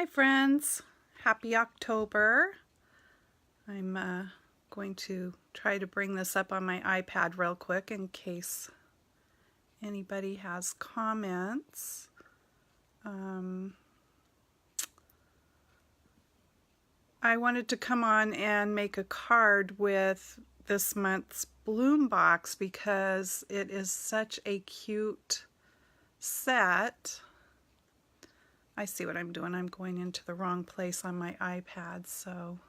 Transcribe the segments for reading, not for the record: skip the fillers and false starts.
Hi friends, happy October. I'm going to try to bring this up on my iPad real quick in case anybody has comments. I wanted to come on and make a card with this month's bloom box because it is such a cute set. I see what I'm doing. I'm going into the wrong place on my iPad, so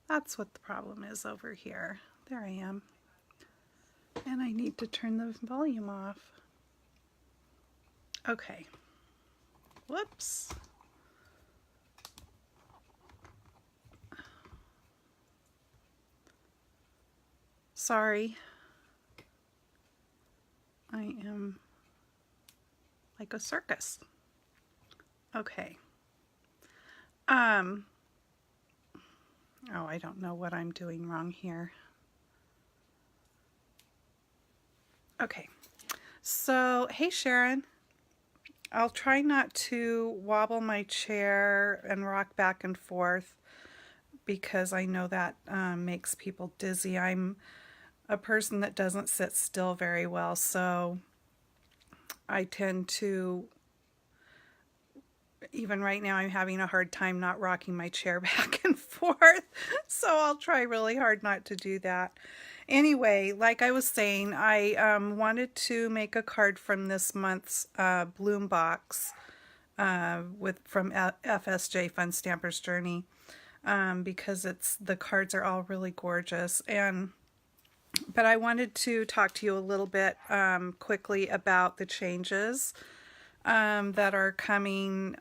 that's what the problem is over here. There I am. And I need to turn the volume off. Okay. Whoops. Sorry. I am like a circus. Okay. Oh, I don't know what I'm doing wrong here. Okay. So, hey Sharon. I'll try not to wobble my chair and rock back and forth because I know that makes people dizzy. I'm a person that doesn't sit still very well, so I tend to, even right now, I'm having a hard time not rocking my chair back and forth, so I'll try really hard not to do that. Anyway, like I was saying, I wanted to make a card from this month's bloom box from FSJ, Fun Stamper's Journey, because the cards are all really gorgeous. But I wanted to talk to you a little bit quickly about the changes that are coming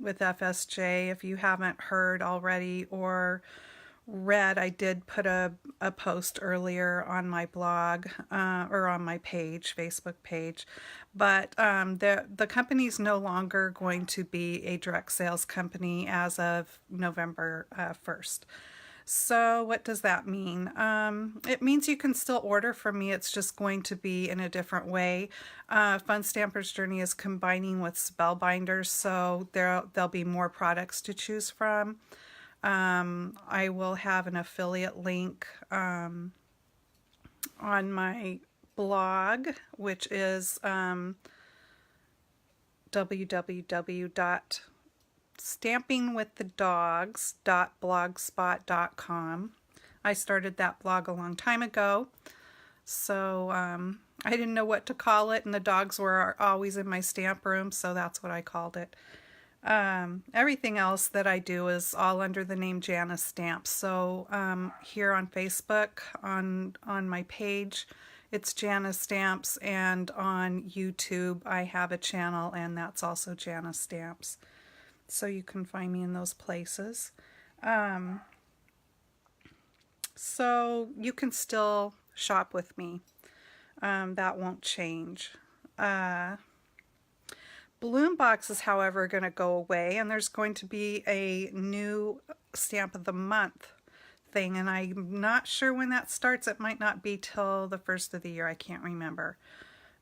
with FSJ. If you haven't heard already or read, I did put a post earlier on my blog or on my page, Facebook page, but the company's no longer going to be a direct sales company as of November 1st. So what does that mean? It means you can still order from me. It's just going to be in a different way. Fun Stamper's Journey is combining with Spellbinders, so there'll be more products to choose from. I will have an affiliate link on my blog, which is www.stampingwiththedogs.blogspot.com. I started that blog a long time ago, so I didn't know what to call it, and the dogs were always in my stamp room, so that's what I called it. Everything else that I do is all under the name JannaStamps. So here on Facebook, on my page, it's JannaStamps, and on YouTube I have a channel, and that's also JannaStamps. So you can find me in those places. So you can still shop with me. That won't change. Bloom box is, however, going to go away, and there's going to be a new stamp of the month thing, and I'm not sure when that starts. It might not be till the first of the year. I can't remember,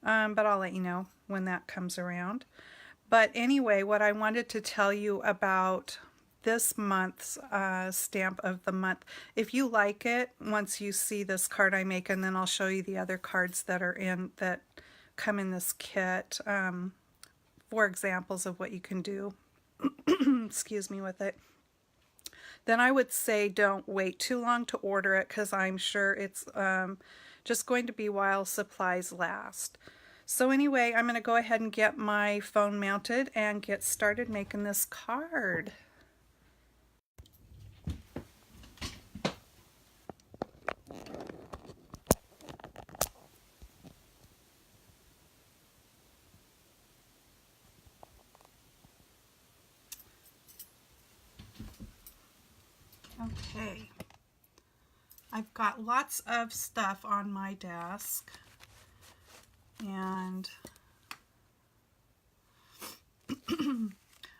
but I'll let you know when that comes around. But anyway, what I wanted to tell you about this month's stamp of the month, if you like it, once you see this card I make, and then I'll show you the other cards that come in this kit, 4 examples of what you can do, excuse me, with it, then I would say don't wait too long to order it, because I'm sure it's just going to be while supplies last. So anyway, I'm going to go ahead and get my phone mounted and get started making this card. Okay, I've got lots of stuff on my desk, and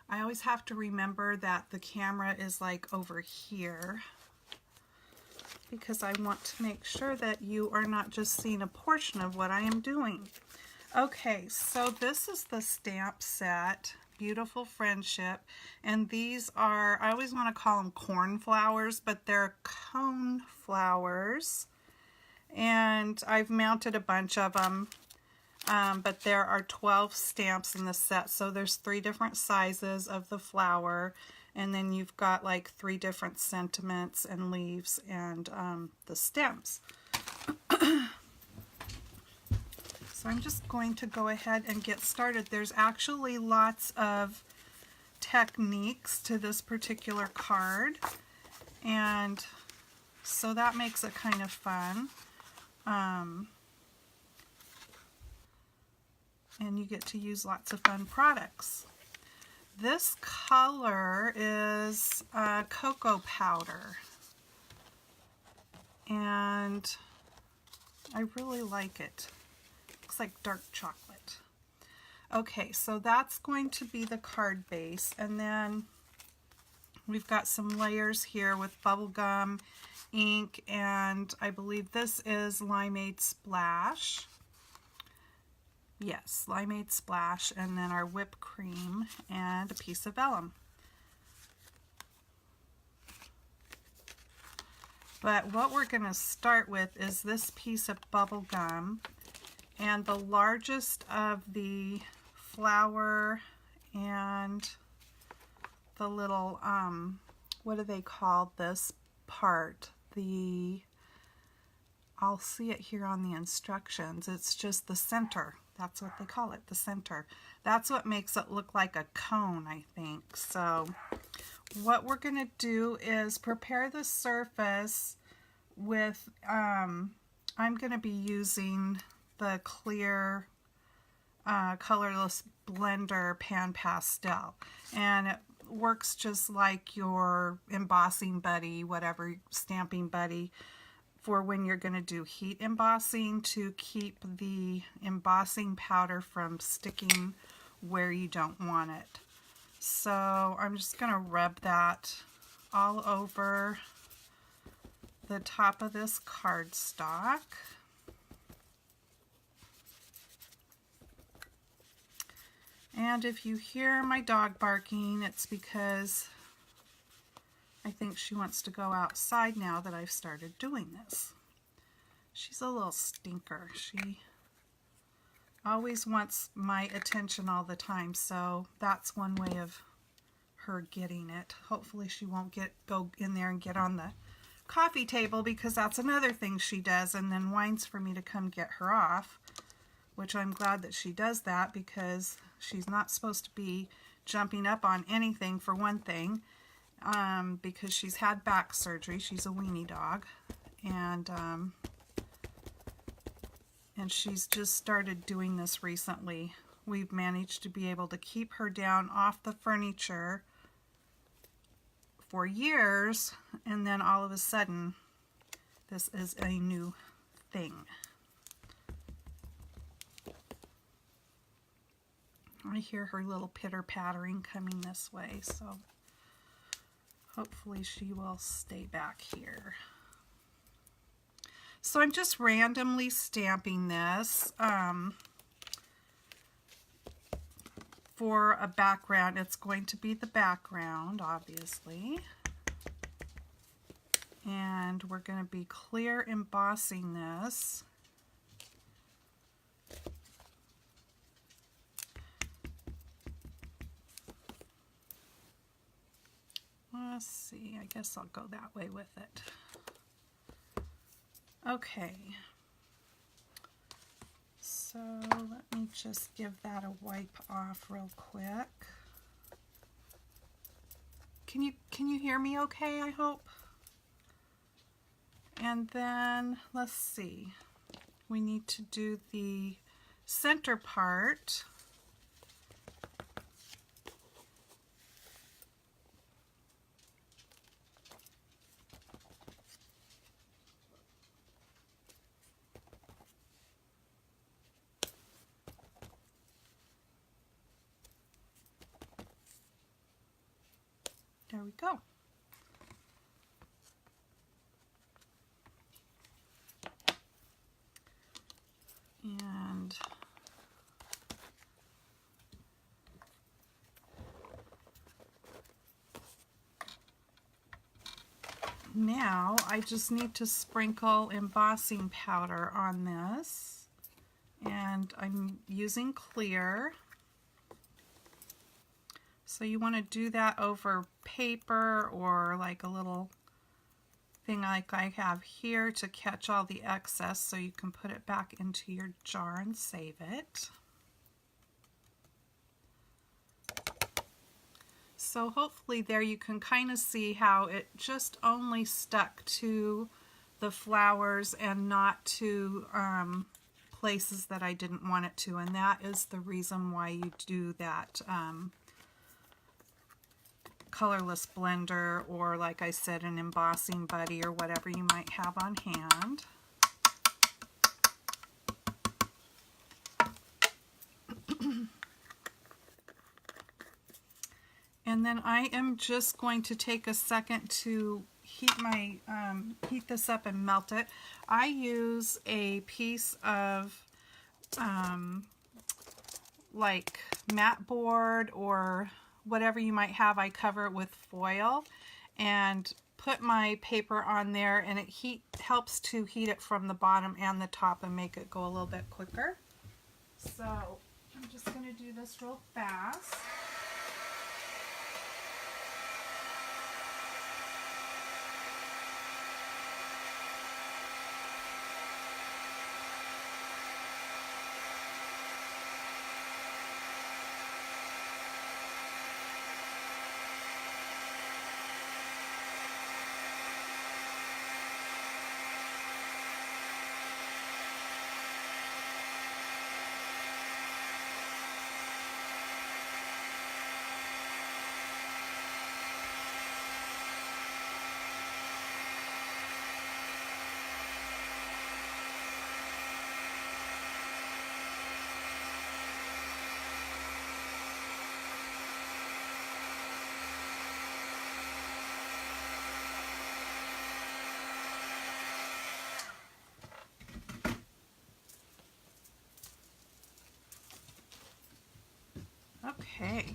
I always have to remember that the camera is like over here, because I want to make sure that you are not just seeing a portion of what I am doing. Okay, so this is the stamp set Beautiful Friendship. And these are, I always want to call them cornflowers, but they're cone flowers. And I've mounted a bunch of them. But there are 12 stamps in the set, so there's 3 different sizes of the flower, and then you've got like 3 different sentiments and leaves and the stems. So I'm just going to go ahead and get started. There's actually lots of techniques to this particular card, and so that makes it kind of fun. And you get to use lots of fun products. This color is cocoa powder, and I really like it. Looks like dark chocolate. Okay, so that's going to be the card base, and then we've got some layers here with bubblegum, ink, and I believe this is Limeade Splash. Yes, Limeade Splash, and then our whipped cream and a piece of vellum. But what we're going to start with is this piece of bubble gum, and the largest of the flower and the little, what do they call this part? I'll see it here on the instructions. It's just the center. That's what they call it, the center. That's what makes it look like a cone, I think. So what we're going to do is prepare the surface with, I'm going to be using the clear colorless blender pan pastel, and it works just like your embossing buddy, whatever, stamping buddy, for when you're going to do heat embossing, to keep the embossing powder from sticking where you don't want it. So I'm just going to rub that all over the top of this cardstock. And if you hear my dog barking, it's because I think she wants to go outside now that I've started doing this. She's a little stinker. She always wants my attention all the time, so that's one way of her getting it. Hopefully she won't go in there and get on the coffee table, because that's another thing she does, and then whines for me to come get her off, which I'm glad that she does that, because she's not supposed to be jumping up on anything, for one thing. Because she's had back surgery. She's a weenie dog, and she's just started doing this recently. We've managed to be able to keep her down off the furniture for years, and then all of a sudden this is a new thing. I hear her little pitter-pattering coming this way, so hopefully she will stay back here. So I'm just randomly stamping this for a background. It's going to be the background, obviously. And we're going to be clear embossing this. Let's see, I guess I'll go that way with it. Okay, so let me just give that a wipe off real quick. Can you hear me okay, I hope? And then let's see, we need to do the center part. There we go. And now I just need to sprinkle embossing powder on this, and I'm using clear. So you want to do that over paper or like a little thing like I have here to catch all the excess, so you can put it back into your jar and save it. So hopefully there you can kind of see how it just only stuck to the flowers and not to places that I didn't want it to, and that is the reason why you do that colorless blender, or like I said, an embossing buddy or whatever you might have on hand. And then I am just going to take a second to heat this up and melt it. I use a piece of like mat board or whatever you might have. I cover it with foil and put my paper on there, and it helps to heat it from the bottom and the top and make it go a little bit quicker. So I'm just going to do this real fast. Okay,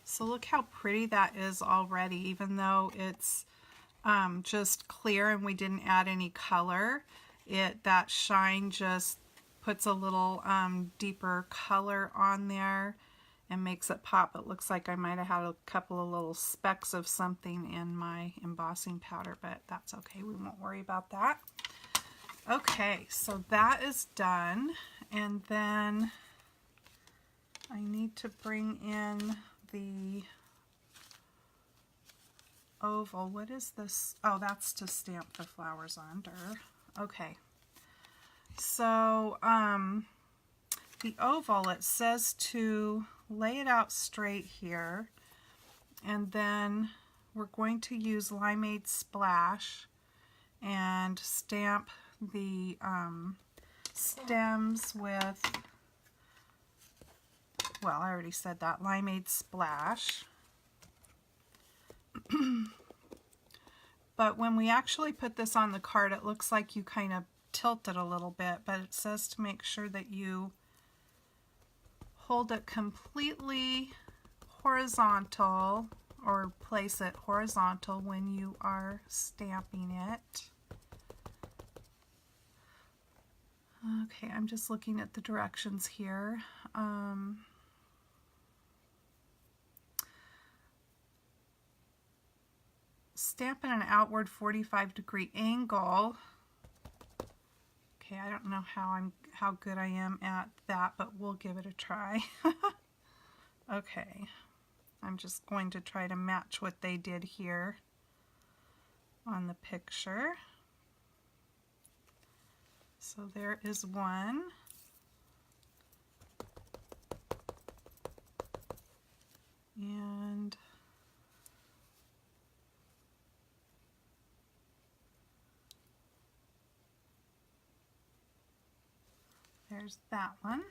so look how pretty that is already, even though it's just clear and we didn't add any color. That shine just puts a little deeper color on there and makes it pop. It looks like I might have had a couple of little specks of something in my embossing powder, but that's okay, we won't worry about that. Okay, so that is done, and then I need to bring in the oval. What is this? Oh, that's to stamp the flowers under. Okay. So the oval, it says to lay it out straight here, and then we're going to use Limeade Splash and stamp the stems with, well, I already said that, Limeade Splash. But when we actually put this on the card, it looks like you kind of tilt it a little bit, but it says to make sure that you hold it completely horizontal, or place it horizontal when you are stamping it. Okay, I'm just looking at the directions here. Stamp at an outward 45-degree angle. Okay, I don't know how good I am at that, but we'll give it a try. Okay, I'm just going to try to match what they did here on the picture. So there is one. And there's that one.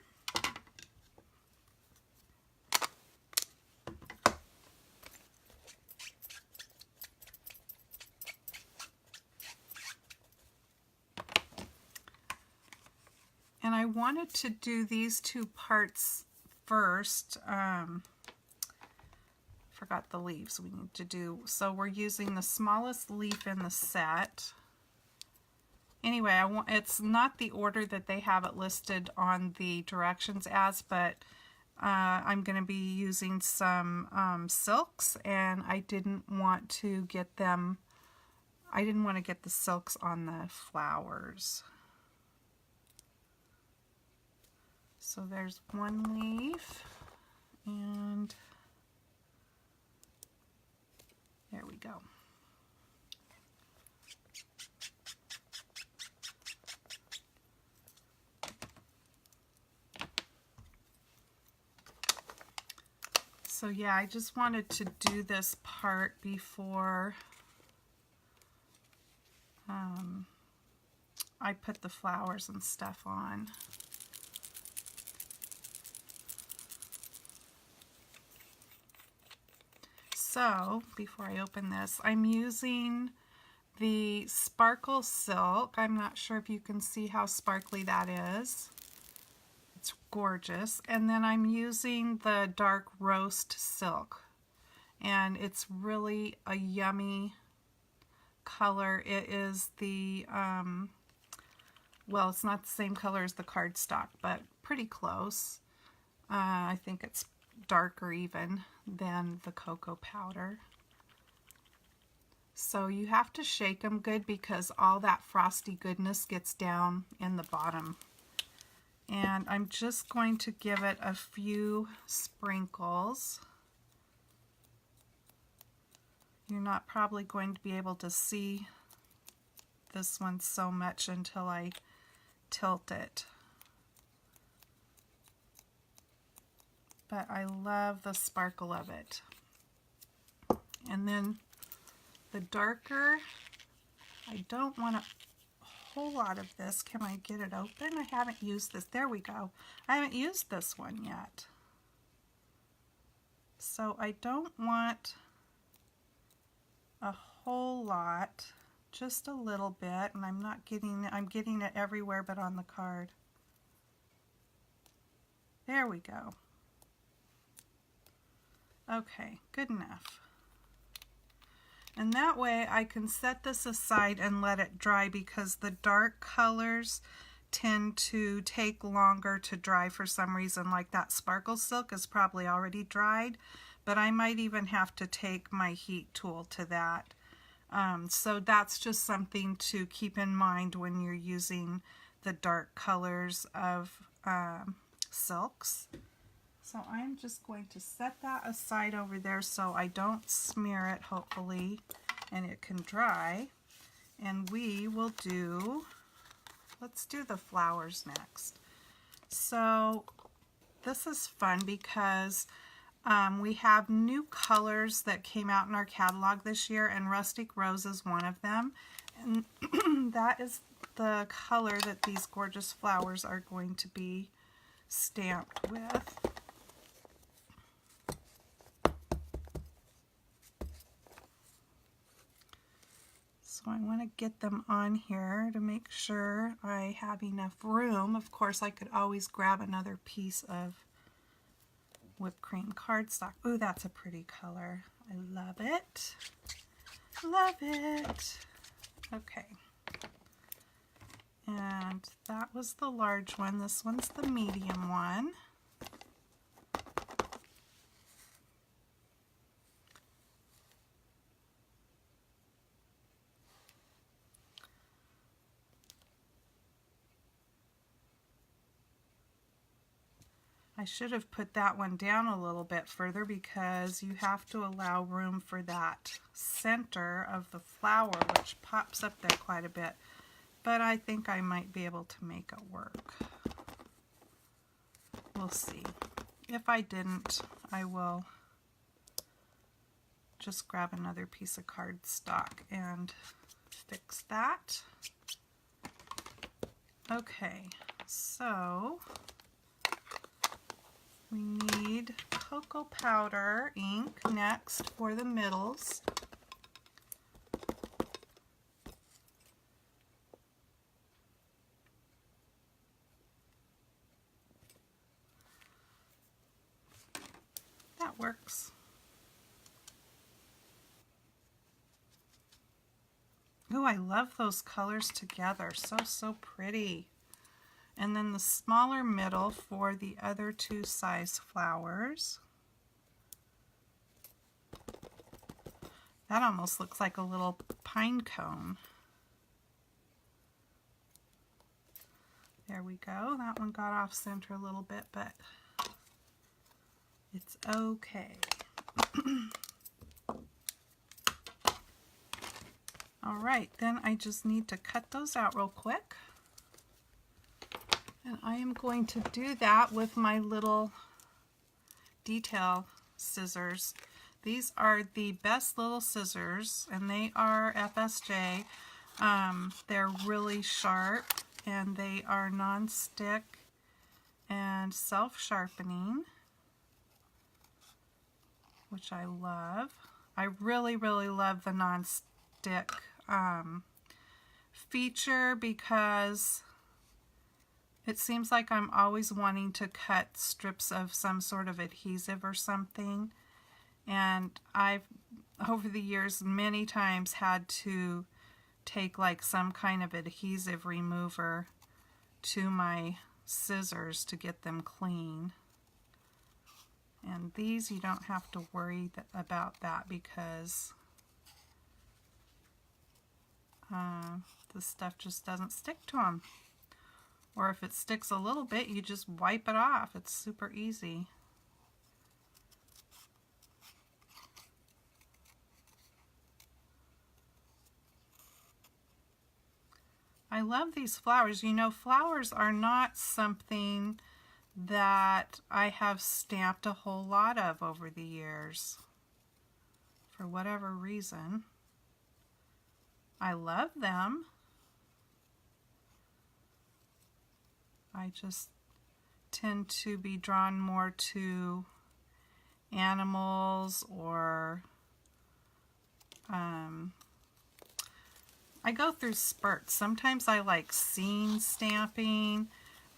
And I wanted to do these two parts first, Forgot the leaves we need to do. So we're using the smallest leaf in the set. Anyway, it's not the order that they have it listed on the directions as, but I'm going to be using some silks, and I didn't want to get the silks on the flowers. So there's one leaf, and there we go. So yeah, I just wanted to do this part before I put the flowers and stuff on. So before I open this, I'm using the sparkle silk. I'm not sure if you can see how sparkly that is. It's gorgeous. And then I'm using the dark roast silk, and it's really a yummy color. It is the well, it's not the same color as the cardstock, but pretty close. I think it's darker even than the cocoa powder. So you have to shake them good because all that frosty goodness gets down in the bottom. And I'm just going to give it a few sprinkles. You're not probably going to be able to see this one so much until I tilt it. But I love the sparkle of it. And then the darker, I don't want a whole lot of this. Can I get it open? I haven't used this. There we go. I haven't used this one yet. So I don't want a whole lot, just a little bit, and I'm getting it everywhere but on the card. There we go. Okay, good enough. And that way I can set this aside and let it dry, because the dark colors tend to take longer to dry for some reason. Like that sparkle silk is probably already dried, but I might even have to take my heat tool to that. So that's just something to keep in mind when you're using the dark colors of silks. So I'm just going to set that aside over there so I don't smear it, hopefully, and it can dry. And we will let's do the flowers next. So this is fun because we have new colors that came out in our catalog this year, and Rustic Rose is one of them. And that is the color that these gorgeous flowers are going to be stamped with. So I want to get them on here to make sure I have enough room. Of course, I could always grab another piece of whipped cream cardstock. Ooh, that's a pretty color. I love it. Love it. Okay. And that was the large one. This one's the medium one. I should have put that one down a little bit further because you have to allow room for that center of the flower, which pops up there quite a bit. But I think I might be able to make it work. We'll see. If I didn't, I will just grab another piece of cardstock and fix that. Okay, so we need cocoa powder ink next for the middles. That works. I love those colors together. So pretty. And then the smaller middle for the other two size flowers. That almost looks like a little pine cone. There we go. That one got off center a little bit, but it's okay. All right, then I just need to cut those out real quick. And I am going to do that with my little detail scissors. These are the best little scissors, and they are FSJ. They're really sharp, and they are non-stick and self-sharpening, which I love. I really love the non-stick feature because it seems like I'm always wanting to cut strips of some sort of adhesive or something. And I've, over the years, many times had to take like some kind of adhesive remover to my scissors to get them clean. And these you don't have to worry about that because the stuff just doesn't stick to them. Or if it sticks a little bit, you just wipe it off. It's super easy. I love these flowers. You know, flowers are not something that I have stamped a whole lot of over the years. For whatever reason. I love them. I just tend to be drawn more to animals or I go through spurts. Sometimes I like scene stamping.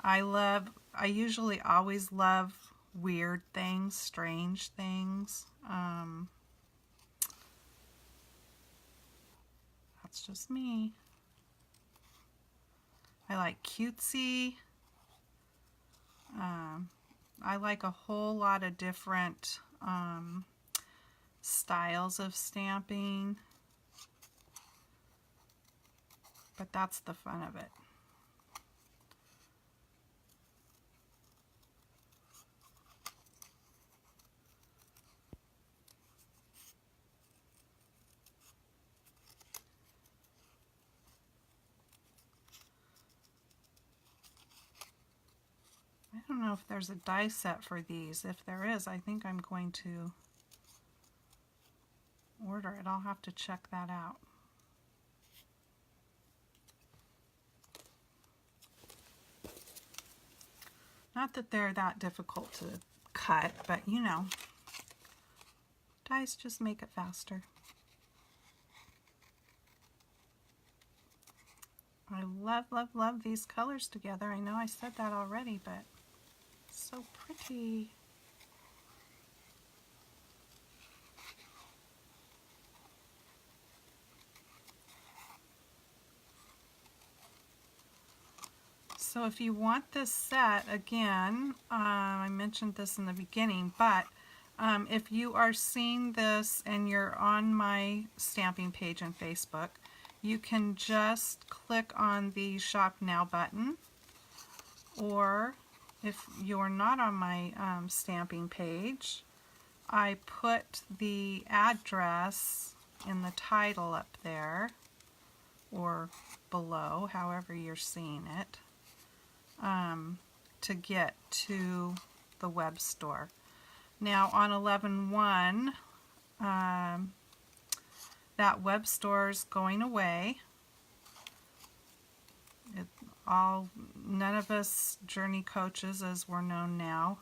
I usually always love weird things, strange things. That's just me. I like cutesy. I like a whole lot of different styles of stamping, but that's the fun of it. I don't know if there's a die set for these. If there is, I think I'm going to order it. I'll have to check that out. Not that they're that difficult to cut, but you know, dies just make it faster. I love these colors together. I know I said that already, but so pretty. So if you want this set, again, I mentioned this in the beginning, but if you are seeing this and you're on my stamping page on Facebook, you can just click on the Shop Now button, or if you're not on my stamping page, I put the address in the title up there, or below, however you're seeing it, to get to the web store. Now on 11/1, that web store's going away. None of us journey coaches, as we're known now,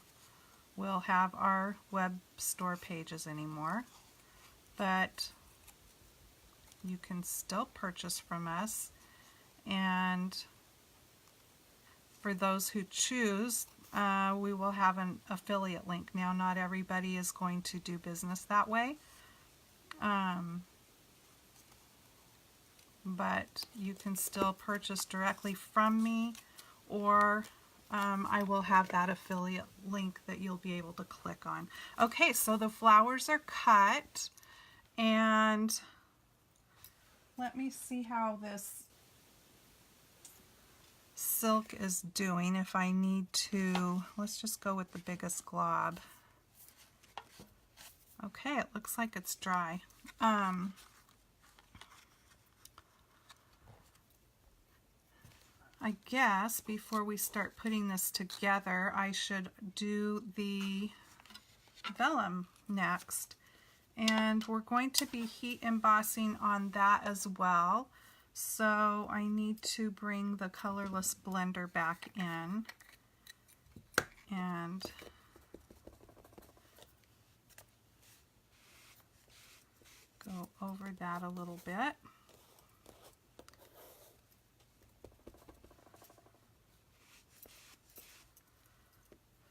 will have our web store pages anymore, but you can still purchase from us. And for those who choose, we will have an affiliate link. Now, not everybody is going to do business that way. but you can still purchase directly from me, or I will have that affiliate link that you'll be able to click on. Okay, so the flowers are cut, and let me see how this silk is doing. If I need to, let's just go with the biggest glob. Okay, it looks like it's dry. I guess before we start putting this together, I should do the vellum next. And we're going to be heat embossing on that as well. So I need to bring the colorless blender back in and go over that a little bit.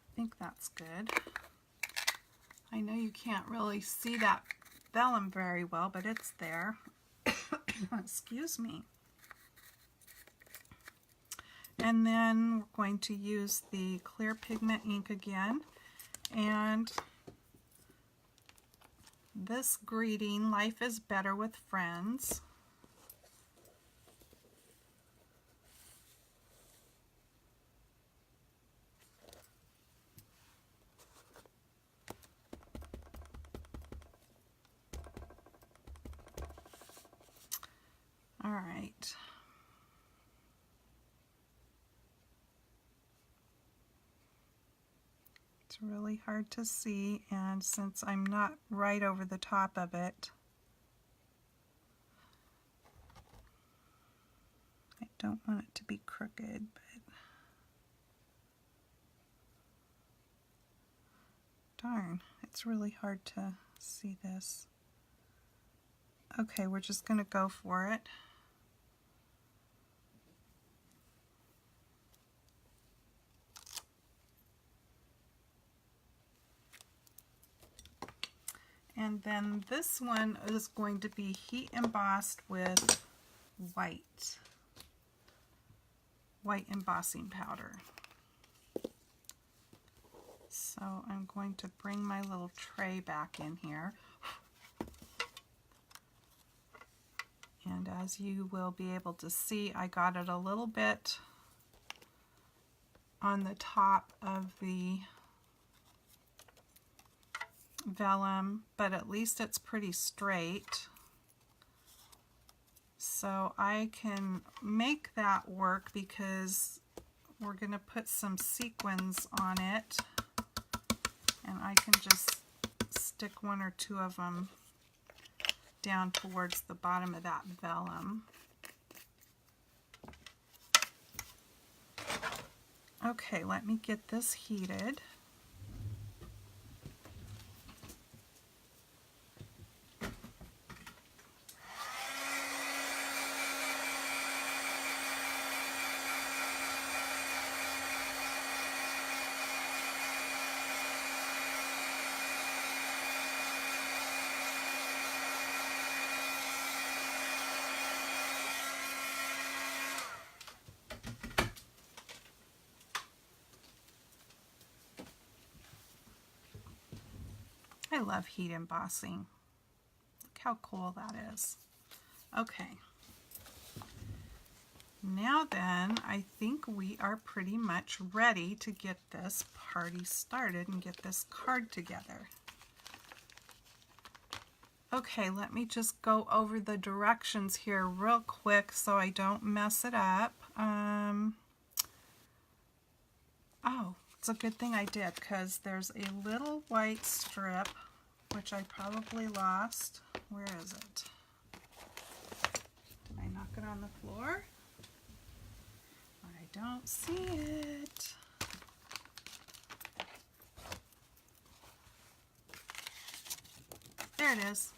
I think that's good. I know you can't really see that vellum very well, but it's there. Excuse me. And then we're going to use the clear pigment ink again, and this greeting, "Life is better with friends." All right. It's really hard to see, and since I'm not right over the top of it, I don't want it to be crooked, but darn, it's really hard to see this. Okay, we're just going to go for it. And then this one is going to be heat embossed with white embossing powder. So I'm going to bring my little tray back in here. And as you will be able to see, I got it a little bit on the top of the vellum, but at least it's pretty straight. So I can make that work because we're going to put some sequins on it, and I can just stick one or two of them down towards the bottom of that vellum. Okay, let me get this heated. I love heat embossing. Look how cool that is. Okay. Now then, I think we are pretty much ready to get this party started and get this card together. Okay, let me just go over the directions here real quick so I don't mess it up. Oh, it's a good thing I did, because there's a little white strip which I probably lost. Where is it? Did I knock it on the floor? I don't see it. There it is.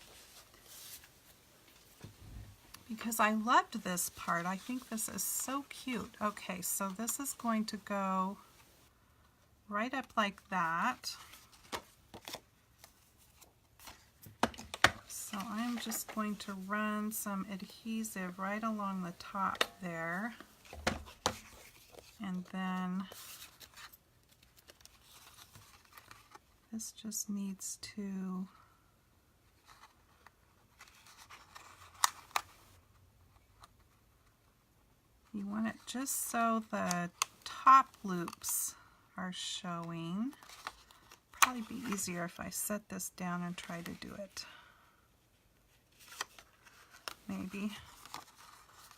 Because I loved this part. I think this is so cute. Okay, so this is going to go right up like that. Oops. So I'm just going to run some adhesive right along the top there, and then this just needs to you want it just so the top loops are showing. Probably be easier if I set this down and try to do it. Maybe.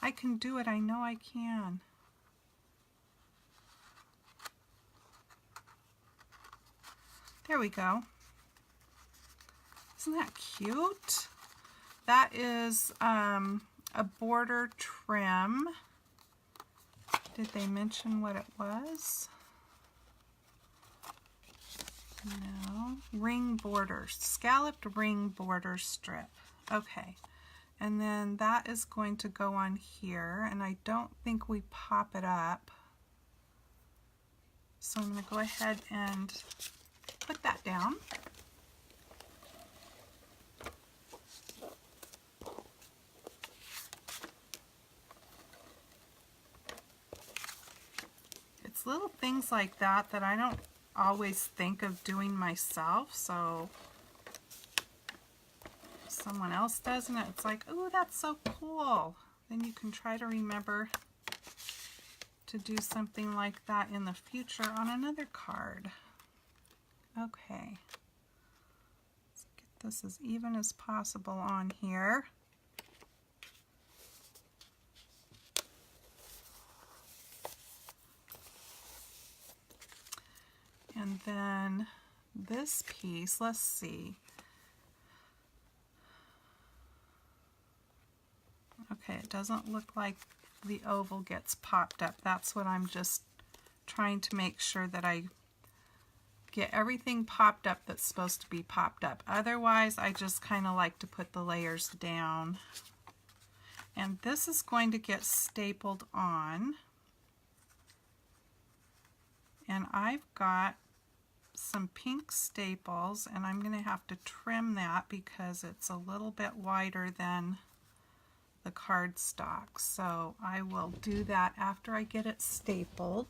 I can do it, I know I can. There we go. Isn't that cute? That is a border trim. Did they mention what it was? No. Ring border, scalloped ring border strip. Okay. And then that is going to go on here, and I don't think we pop it up. So I'm going to go ahead and put that down. It's little things like that that I don't always think of doing myself, so someone else does, and it's like, oh, that's so cool. Then you can try to remember to do something like that in the future on another card. Okay, let's get this as even as possible on here. And then this piece, let's see. Okay, it doesn't look like the oval gets popped up. That's what I'm just trying to make sure that I get everything popped up that's supposed to be popped up. Otherwise, I just kind of like to put the layers down. And this is going to get stapled on. And I've got some pink staples, and I'm going to have to trim that because it's a little bit wider than the cardstock. So I will do that after I get it stapled.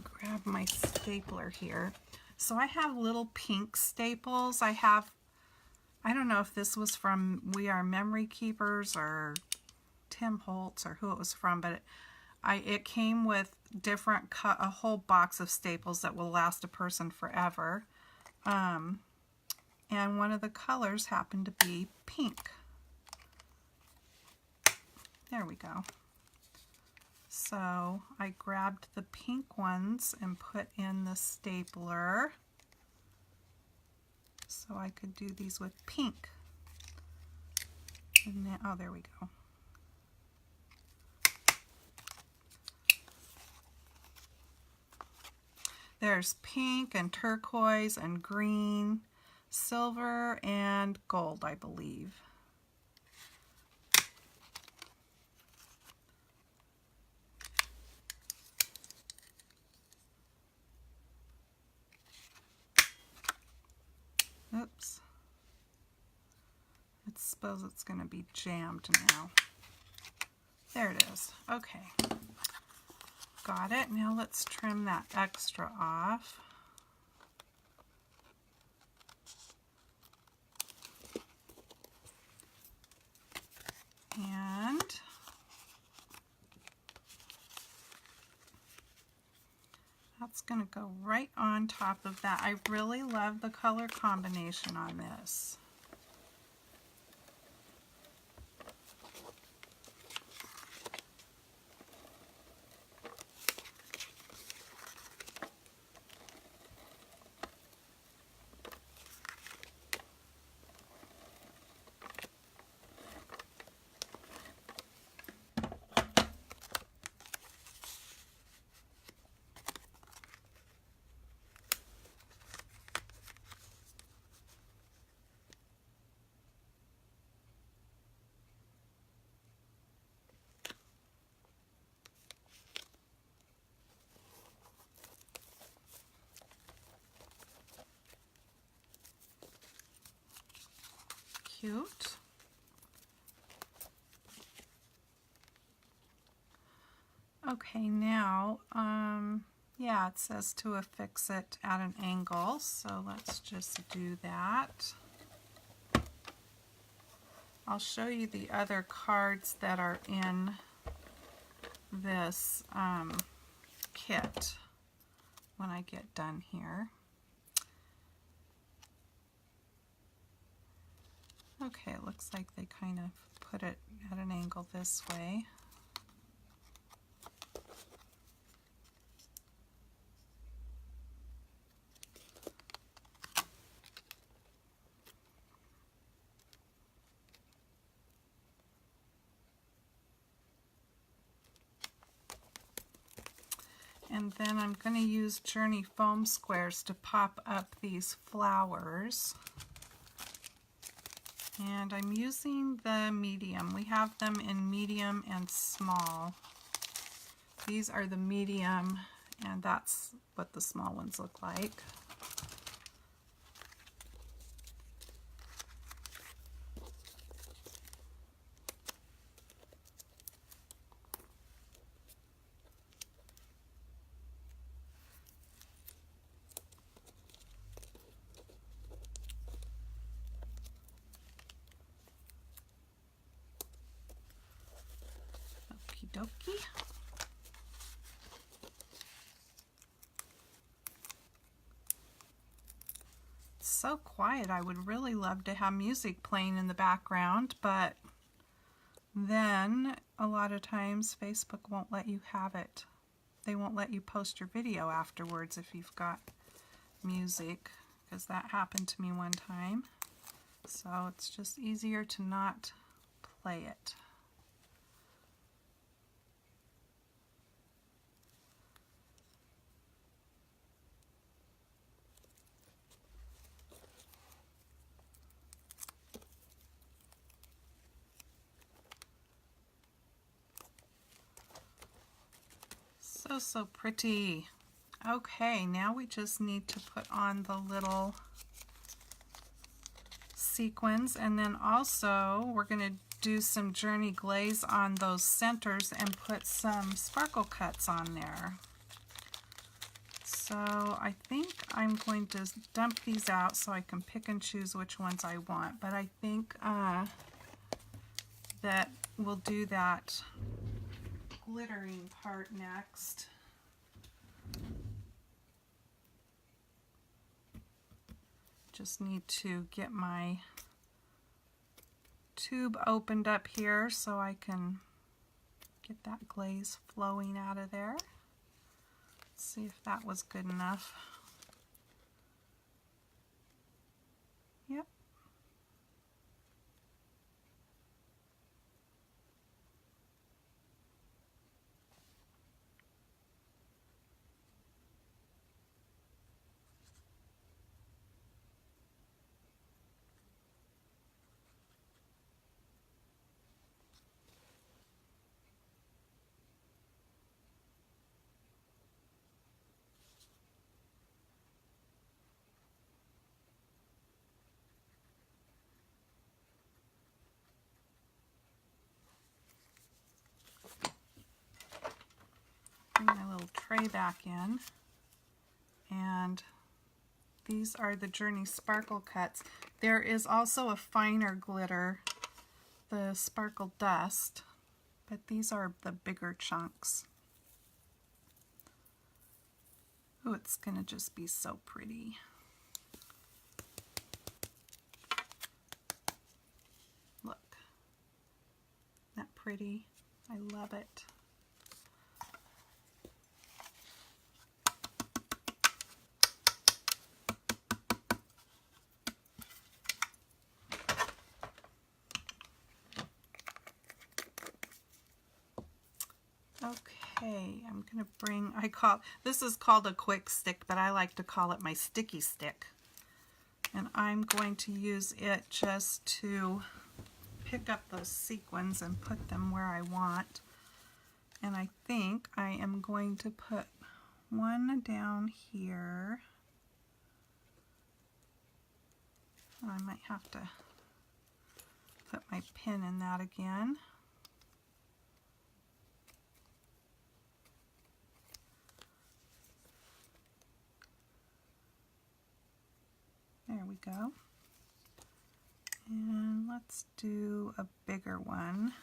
Grab my stapler here. So I have little pink staples. I don't know if this was from We Are Memory Keepers or Tim Holtz or who it was from, but it came with a whole box of staples that will last a person forever. And one of the colors happened to be pink. There we go. So I grabbed the pink ones and put in the stapler so I could do these with pink. And then, oh, there we go. There's pink and turquoise and green, silver and gold, I believe. Oops. I suppose it's going to be jammed now. There it is. Okay. Got it. Now let's trim that extra off. And that's going to go right on top of that. I really love the color combination on this. cute. Okay, now, yeah, it says to affix it at an angle, so let's just do that. I'll show you the other cards that are in this kit when I get done here. Okay, it looks like they kind of put it at an angle this way. And then I'm going to use Journey foam squares to pop up these flowers. And I'm using the medium. We have them in medium and small. These are the medium, and that's what the small ones look like. Okie dokie. It's so quiet. I would really love to have music playing in the background, but then a lot of times Facebook won't let you have it. They won't let you post your video afterwards if you've got music, because that happened to me one time. So it's just easier to not play it. So pretty. Okay, now we just need to put on the little sequins, and then also we're going to do some Journey glaze on those centers and put some sparkle cuts on there. So I think I'm going to dump these out so I can pick and choose which ones I want, but I think that we'll do that glittering part next. Just need to get my tube opened up here so I can get that glaze flowing out of there. Let's see if that was good enough. Yep. Bring my little tray back in, and these are the Journey sparkle cuts. There is also a finer glitter, the sparkle dust, but these are the bigger chunks. Oh, it's gonna just be so pretty. Look, isn't that pretty? I love it. Okay, I'm gonna bring, this is called a quick stick, but I like to call it my sticky stick. And I'm going to use it just to pick up those sequins and put them where I want. And I think I am going to put one down here. I might have to Put my pin in that again. There we go. And let's do a bigger one.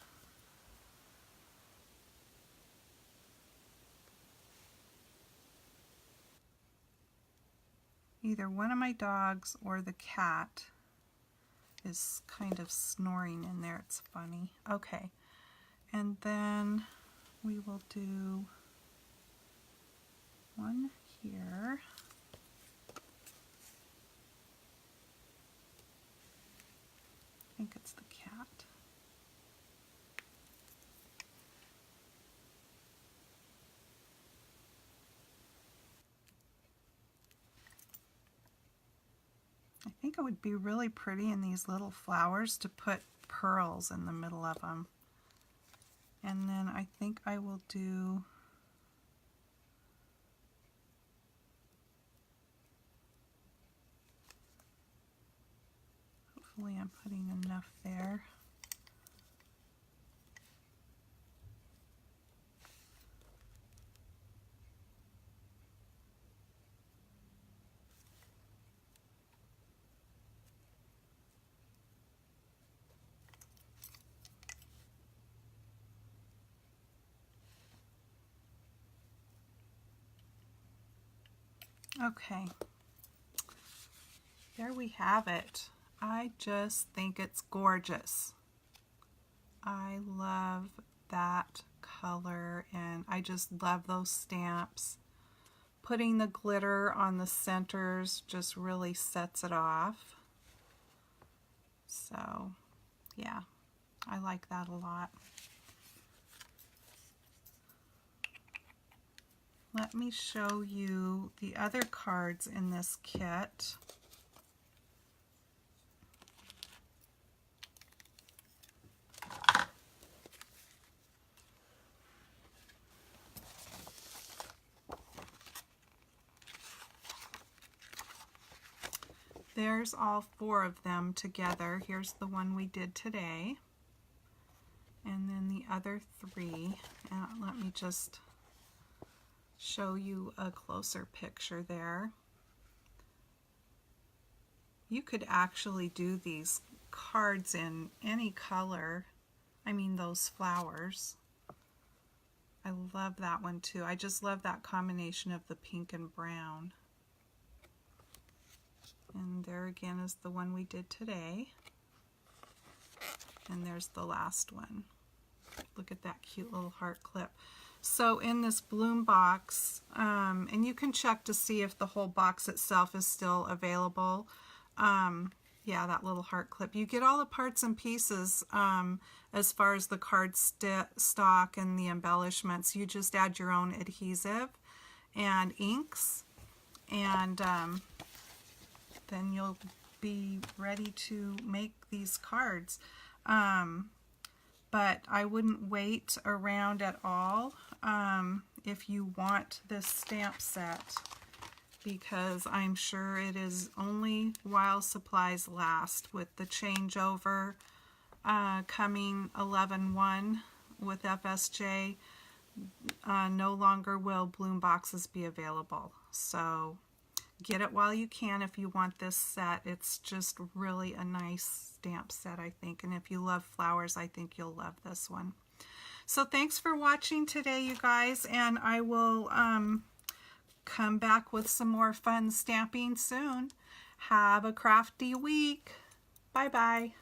Either one of my dogs or the cat is kind of snoring in there. It's funny. Okay, and then we will do one here. I think it's the cat. I think it would be really pretty in these little flowers to put pearls in the middle of them. And then I think I will do hopefully I'm putting enough there. Okay, there we have it. I just think it's gorgeous. I love that color and I just love those stamps. Putting the glitter on the centers just really sets it off. So yeah, I like that a lot. Let me show you the other cards in this kit. There's all 4 of them together. Here's the one we did today. And then the other 3. Let me just show you a closer picture there. You could actually do these cards in any color. I mean those flowers. I love that one too. I just love that combination of the pink and brown. And there again is the one we did today. And there's the last one. Look at that cute little heart clip. So in this bloom box, and you can check to see if the whole box itself is still available. Yeah, that little heart clip. You get all the parts and pieces as far as the card stock and the embellishments. You just add your own adhesive and inks, and then you'll be ready to make these cards. But I wouldn't wait around at all if you want this stamp set, because I'm sure it is only while supplies last. With the changeover coming 11/1 with FSJ, no longer will bloom boxes be available. So get it while you can if you want this set. It's just really a nice stamp set, I think. And if you love flowers, I think you'll love this one. So thanks for watching today, you guys. And I will come back with some more fun stamping soon. Have a crafty week. Bye-bye.